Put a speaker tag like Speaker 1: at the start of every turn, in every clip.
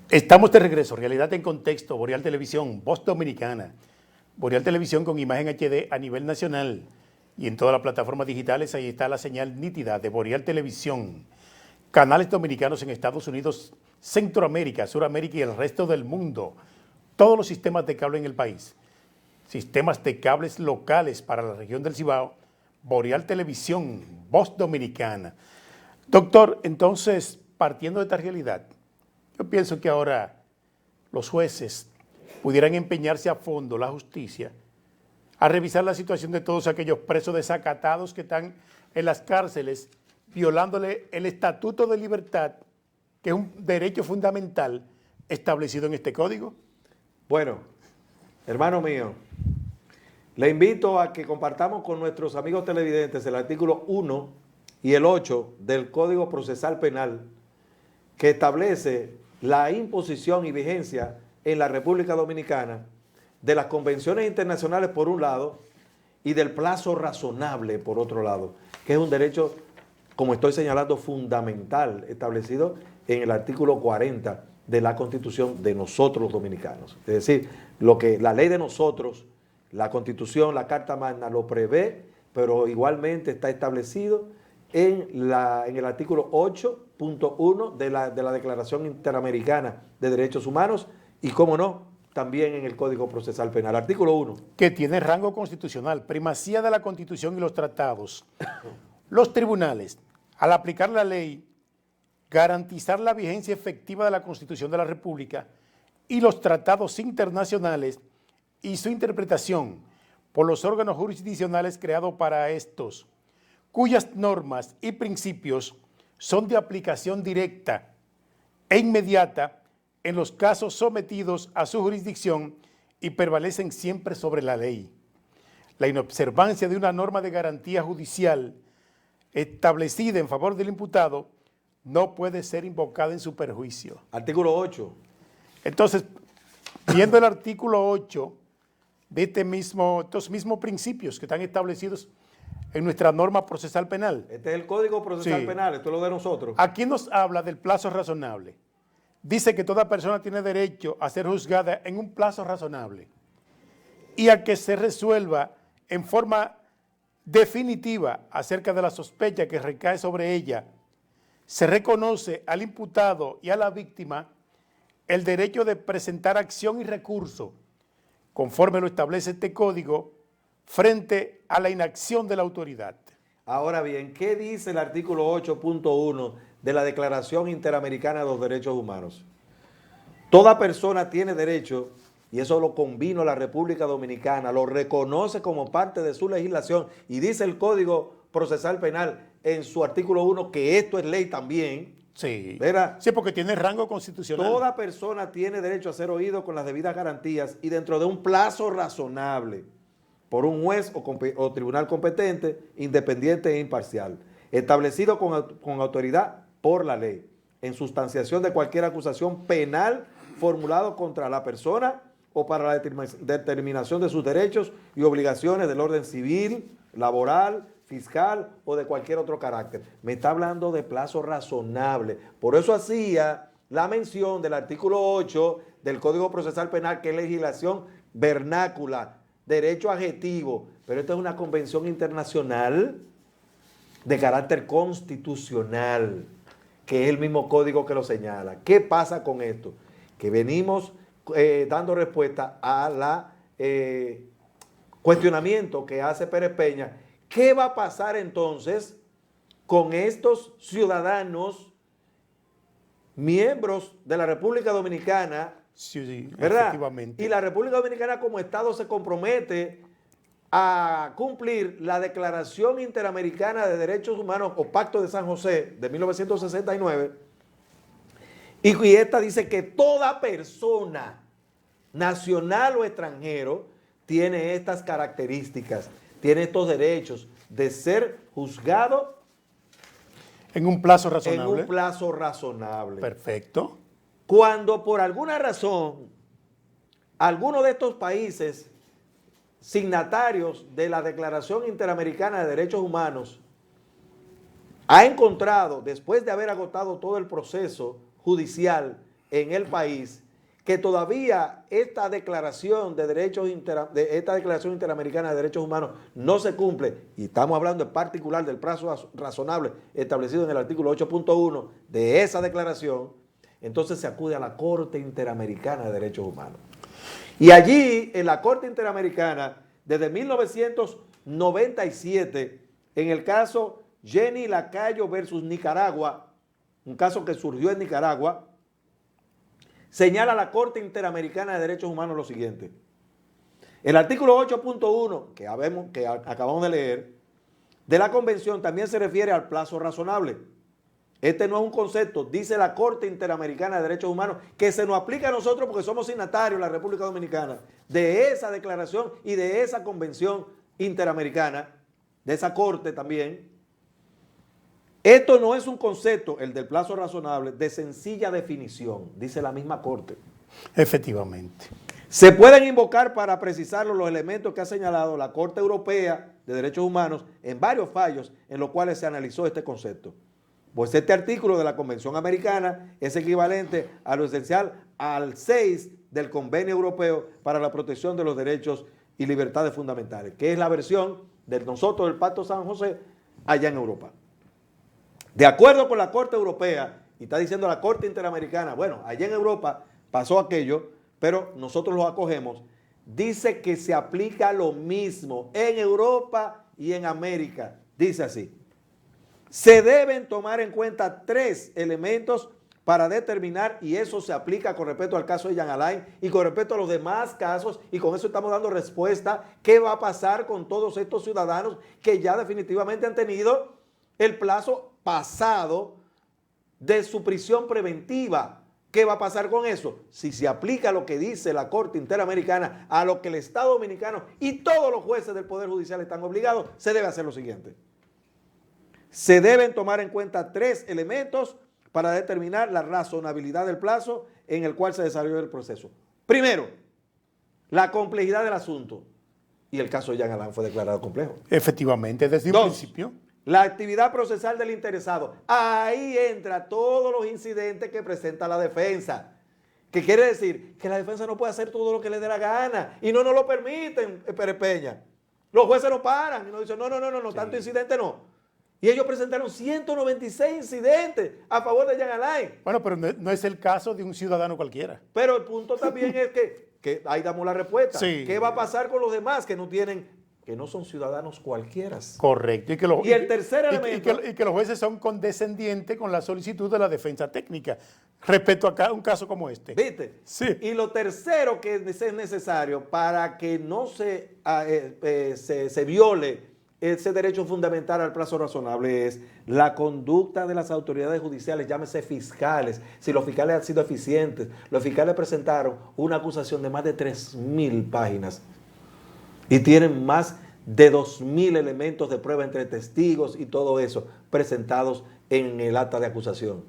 Speaker 1: Estamos de regreso, Realidad en Contexto, Boreal Televisión, Voz Dominicana, Boreal Televisión con imagen HD a nivel nacional y en todas las plataformas digitales, ahí está la señal nítida de Boreal Televisión, canales dominicanos en Estados Unidos, Centroamérica, Suramérica y el resto del mundo, todos los sistemas de cable en el país, sistemas de cables locales para la región del Cibao, Boreal Televisión, Voz Dominicana. Doctor, entonces, partiendo de esta realidad, yo pienso que ahora los jueces pudieran empeñarse a fondo, la justicia, a revisar la situación de todos aquellos presos desacatados que están en las cárceles, violándole el Estatuto de Libertad, que es un derecho fundamental establecido en este código.
Speaker 2: Bueno, hermano mío, le invito a que compartamos con nuestros amigos televidentes el artículo 1 y el 8 del Código Procesal Penal, que establece la imposición y vigencia en la República Dominicana de las convenciones internacionales por un lado y del plazo razonable por otro lado, que es un derecho, como estoy señalando, fundamental, establecido en el artículo 40 de la Constitución de nosotros los dominicanos. Es decir, lo que la ley de nosotros, la Constitución, la Carta Magna lo prevé, pero igualmente está establecido en el artículo 8.1 de la Declaración Interamericana de Derechos Humanos y, cómo no, también en el Código Procesal Penal. Artículo 1.
Speaker 1: Que tiene rango constitucional, primacía de la Constitución y los tratados. Los tribunales, al aplicar la ley, garantizar la vigencia efectiva de la Constitución de la República y los tratados internacionales y su interpretación por los órganos jurisdiccionales creados para estos, cuyas normas y principios son de aplicación directa e inmediata en los casos sometidos a su jurisdicción y prevalecen siempre sobre la ley. La inobservancia de una norma de garantía judicial establecida en favor del imputado no puede ser invocada en su perjuicio.
Speaker 2: Artículo 8.
Speaker 1: Entonces, viendo el artículo 8 de estos mismos principios que están establecidos en nuestra norma procesal penal.
Speaker 2: Este es el Código Procesal Penal, esto es lo de nosotros.
Speaker 1: Aquí nos habla del plazo razonable. Dice que toda persona tiene derecho a ser juzgada en un plazo razonable y a que se resuelva en forma definitiva acerca de la sospecha que recae sobre ella. Se reconoce al imputado y a la víctima el derecho de presentar acción y recurso, conforme lo establece este código, frente a la inacción de la autoridad.
Speaker 2: Ahora bien, ¿qué dice el artículo 8.1 de la Declaración Interamericana de los Derechos Humanos? Toda persona tiene derecho, y eso lo convino la República Dominicana, lo reconoce como parte de su legislación, y dice el Código Procesal Penal en su artículo 1 que esto es ley también.
Speaker 1: Sí,
Speaker 2: ¿verdad?
Speaker 1: Sí, porque tiene rango constitucional.
Speaker 2: Toda persona tiene derecho a ser oído con las debidas garantías y dentro de un plazo razonable por un juez o tribunal competente, independiente e imparcial, establecido con autoridad por la ley, en sustanciación de cualquier acusación penal formulado contra la persona o para la determinación de sus derechos y obligaciones del orden civil, laboral, fiscal o de cualquier otro carácter. Me está hablando de plazo razonable. Por eso hacía la mención del artículo 8 del Código Procesal Penal, que es legislación vernácula, derecho adjetivo, pero esta es una convención internacional de carácter constitucional, que es el mismo código que lo señala. ¿Qué pasa con esto? Que venimos dando respuesta a la cuestionamiento que hace Pérez Peña. ¿Qué va a pasar entonces con estos ciudadanos, miembros de la República Dominicana?
Speaker 1: Sí,
Speaker 2: ¿verdad?
Speaker 1: Efectivamente.
Speaker 2: Y la República Dominicana como Estado se compromete a cumplir la Declaración Interamericana de Derechos Humanos o Pacto de San José de 1969, y esta dice que toda persona, nacional o extranjero, tiene estas características, tiene estos derechos de ser juzgado
Speaker 1: en un plazo razonable.
Speaker 2: En un plazo razonable.
Speaker 1: Perfecto.
Speaker 2: Cuando por alguna razón alguno de estos países signatarios de la Declaración Interamericana de Derechos Humanos ha encontrado, después de haber agotado todo el proceso judicial, en el país que todavía esta declaración interamericana de derechos humanos no se cumple, y estamos hablando en particular del plazo razonable establecido en el artículo 8.1 de esa declaración, entonces se acude a la Corte Interamericana de Derechos Humanos. Y allí, en la Corte Interamericana, desde 1997, en el caso Jenny Lacayo versus Nicaragua, un caso que surgió en Nicaragua, señala la Corte Interamericana de Derechos Humanos lo siguiente. El artículo 8.1, que acabamos de leer, de la Convención también se refiere al plazo razonable. Este no es un concepto, dice la Corte Interamericana de Derechos Humanos, que se nos aplica a nosotros porque somos signatarios, la República Dominicana, de esa declaración y de esa Convención Interamericana, de esa Corte también. Esto no es un concepto, el del plazo razonable, de sencilla definición, dice la misma Corte.
Speaker 1: Efectivamente.
Speaker 2: Se pueden invocar para precisarlo los elementos que ha señalado la Corte Europea de Derechos Humanos en varios fallos en los cuales se analizó este concepto. Pues este artículo de la Convención Americana es equivalente a lo esencial al 6 del Convenio Europeo para la Protección de los Derechos y Libertades Fundamentales, que es la versión de nosotros del Pacto San José allá en Europa. De acuerdo con la Corte Europea, y está diciendo la Corte Interamericana, bueno, allá en Europa pasó aquello, pero nosotros lo acogemos, dice que se aplica lo mismo en Europa y en América. Dice así: se deben tomar en cuenta 3 elementos para determinar, y eso se aplica con respecto al caso de Jean Alain y con respecto a los demás casos, y con eso estamos dando respuesta, qué va a pasar con todos estos ciudadanos que ya definitivamente han tenido el plazo pasado de su prisión preventiva. ¿Qué va a pasar con eso? Si se aplica lo que dice la Corte Interamericana a lo que el Estado Dominicano y todos los jueces del Poder Judicial están obligados, se debe hacer lo siguiente. Se deben tomar en cuenta 3 elementos para determinar la razonabilidad del plazo en el cual se desarrolla el proceso. Primero, la complejidad del asunto. Y el caso de Jean Alain fue declarado complejo.
Speaker 1: Efectivamente, desde un principio.
Speaker 2: La actividad procesal del interesado. Ahí entra todos los incidentes que presenta la defensa. ¿Qué quiere decir? Que la defensa no puede hacer todo lo que le dé la gana. Y no nos lo permiten, Pérez Peña. Los jueces no paran y nos dicen, no, tanto incidente no. Y ellos presentaron 196 incidentes a favor de Jean Alain.
Speaker 1: Bueno, pero no es el caso de un ciudadano cualquiera.
Speaker 2: Pero el punto también es que ahí damos la respuesta.
Speaker 1: Sí.
Speaker 2: ¿Qué va a pasar con los demás que no son ciudadanos cualquiera?
Speaker 1: Correcto.
Speaker 2: Y el tercer elemento...
Speaker 1: Y que los jueces son condescendientes con la solicitud de la defensa técnica respecto a un caso como este.
Speaker 2: ¿Viste?
Speaker 1: Sí.
Speaker 2: Y lo tercero que es necesario para que no se viole ese derecho fundamental al plazo razonable es la conducta de las autoridades judiciales, llámese fiscales. Si los fiscales han sido eficientes, los fiscales presentaron una acusación de más de 3.000 páginas y tienen más de 2.000 elementos de prueba entre testigos y todo eso presentados en el acta de acusación.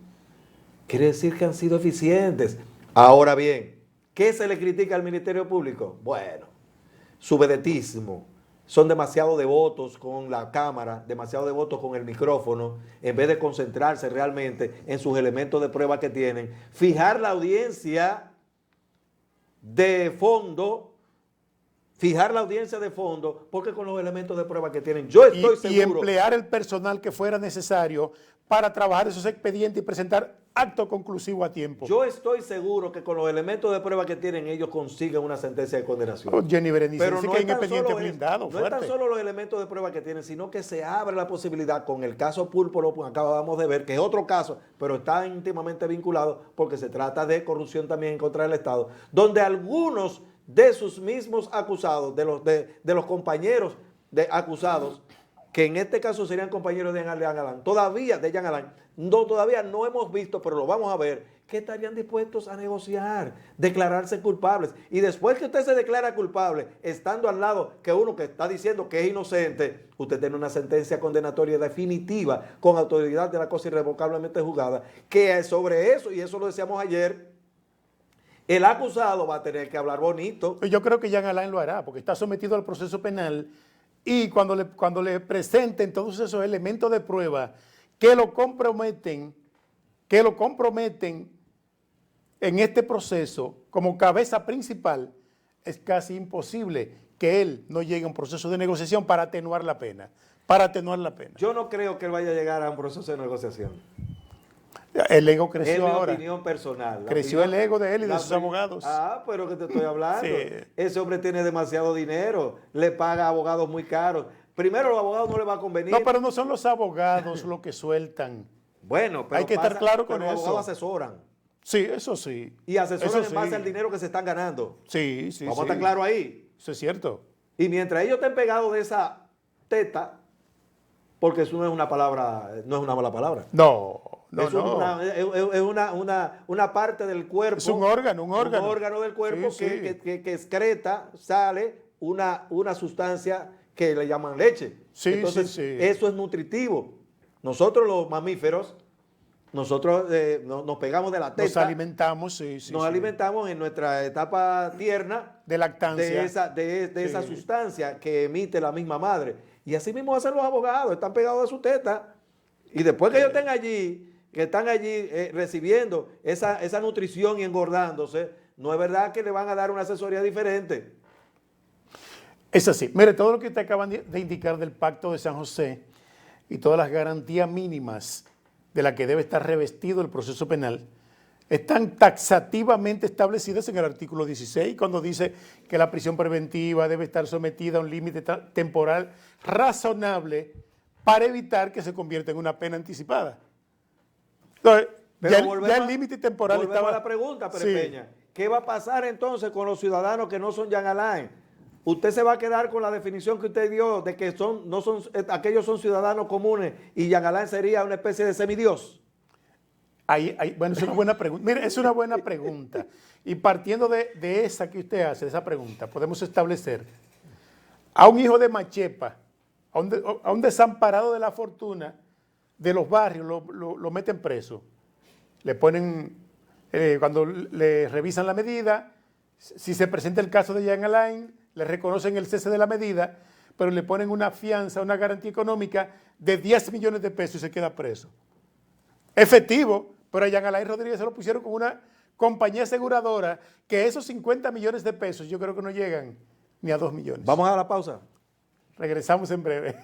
Speaker 2: Quiere decir que han sido eficientes. Ahora bien, ¿qué se le critica al Ministerio Público? Bueno, su vedetismo. Son demasiado devotos con la cámara, demasiado devotos con el micrófono, en vez de concentrarse realmente en sus elementos de prueba que tienen. Fijar la audiencia de fondo, porque con los elementos de prueba que tienen, yo estoy seguro.
Speaker 1: Y emplear el personal que fuera necesario para trabajar esos expedientes y presentar acto conclusivo a tiempo.
Speaker 2: Yo estoy seguro que con los elementos de prueba que tienen ellos consiguen una sentencia de condenación.
Speaker 1: Oh, Jenny Berenice
Speaker 2: Pero
Speaker 1: dice
Speaker 2: no
Speaker 1: que hay
Speaker 2: es
Speaker 1: un
Speaker 2: tan
Speaker 1: expediente
Speaker 2: solo
Speaker 1: blindado,
Speaker 2: no
Speaker 1: fuerte.
Speaker 2: es tan solo los elementos de prueba que tienen, sino que se abre la posibilidad con el caso Púrpura, que acabamos de ver, que es otro caso, pero está íntimamente vinculado porque se trata de corrupción también en contra del Estado, donde algunos de sus mismos acusados, de los compañeros de acusados, que en este caso serían compañeros de Jean Alain, todavía no hemos visto, pero lo vamos a ver, que estarían dispuestos a negociar, declararse culpables. Y después que usted se declara culpable, estando al lado que uno que está diciendo que es inocente, usted tiene una sentencia condenatoria definitiva con autoridad de la cosa irrevocablemente juzgada, que sobre eso, y eso lo decíamos ayer, el acusado va a tener que hablar bonito.
Speaker 1: Yo creo que Jean Alain lo hará, porque está sometido al proceso penal y cuando le presenten todos esos elementos de prueba que lo comprometen en este proceso, como cabeza principal, es casi imposible que él no llegue a un proceso de negociación para atenuar la pena. Para atenuar la pena.
Speaker 2: Yo no creo que él vaya a llegar a un proceso de negociación.
Speaker 1: El ego
Speaker 2: Es
Speaker 1: creció
Speaker 2: mi
Speaker 1: ahora.
Speaker 2: opinión personal.
Speaker 1: Creció el ego de él y de sus abogados.
Speaker 2: Ah, pero que te estoy hablando.
Speaker 1: Sí.
Speaker 2: Ese hombre tiene demasiado dinero, le paga a abogados muy caros. Primero, los abogados no le va a convenir.
Speaker 1: No, pero no son los abogados los que sueltan.
Speaker 2: Bueno, pero
Speaker 1: hay que estar claro con
Speaker 2: pero los
Speaker 1: eso.
Speaker 2: abogados asesoran.
Speaker 1: Sí, eso sí.
Speaker 2: Y asesoran
Speaker 1: Eso
Speaker 2: en base
Speaker 1: sí.
Speaker 2: al dinero que se están ganando.
Speaker 1: Sí, sí,
Speaker 2: Vamos
Speaker 1: sí.
Speaker 2: a estar claros ahí.
Speaker 1: Eso es cierto.
Speaker 2: Y mientras ellos estén pegados de esa teta, porque eso no es una palabra, no es una mala palabra.
Speaker 1: No, no,
Speaker 2: es
Speaker 1: no.
Speaker 2: es una parte del cuerpo.
Speaker 1: Es un órgano, un órgano.
Speaker 2: Un órgano del cuerpo
Speaker 1: Sí, sí.
Speaker 2: que excreta, sale una sustancia que le llaman leche.
Speaker 1: Sí,
Speaker 2: Entonces,
Speaker 1: sí, sí.
Speaker 2: eso es nutritivo. Nosotros los mamíferos, nosotros nos pegamos de la teta.
Speaker 1: Nos alimentamos, sí, sí.
Speaker 2: Nos
Speaker 1: sí.
Speaker 2: alimentamos en nuestra etapa tierna
Speaker 1: De lactancia.
Speaker 2: de esa
Speaker 1: Sí.
Speaker 2: sustancia que emite la misma madre. Y así mismo hacen los abogados, están pegados de su teta. Y después que ellos estén allí, que están allí recibiendo esa nutrición y engordándose, no es verdad que le van a dar una asesoría diferente.
Speaker 1: Es así. Mire, todo lo que te acaban de indicar del Pacto de San José y todas las garantías mínimas de la que debe estar revestido el proceso penal, están taxativamente establecidas en el artículo 16, cuando dice que la prisión preventiva debe estar sometida a un límite temporal razonable para evitar que se convierta en una pena anticipada. Entonces,
Speaker 2: Pero
Speaker 1: ya el límite temporal
Speaker 2: volvemos
Speaker 1: estaba...
Speaker 2: a la pregunta, Pérez
Speaker 1: Sí.
Speaker 2: Peña. ¿Qué va a pasar entonces con los ciudadanos que no son Jean Alain? Usted se va a quedar con la definición que usted dio de que aquellos son ciudadanos comunes y Jean Alain sería una especie de semidios.
Speaker 1: Bueno, es una buena pregunta. Mire, es una buena pregunta. Y partiendo de esa que usted hace, de esa pregunta, podemos establecer a un hijo de Machepa, a un desamparado de la fortuna de los barrios, lo meten preso. Le ponen, cuando le revisan la medida, si se presenta el caso de Jean Alain, le reconocen el cese de la medida, pero le ponen una fianza, una garantía económica de 10 millones de pesos y se queda preso. Efectivo, pero a Jean Alain Rodríguez se lo pusieron con una compañía aseguradora que esos 50 millones de pesos yo creo que no llegan ni a 2 millones.
Speaker 2: Vamos a la pausa.
Speaker 1: Regresamos en breve.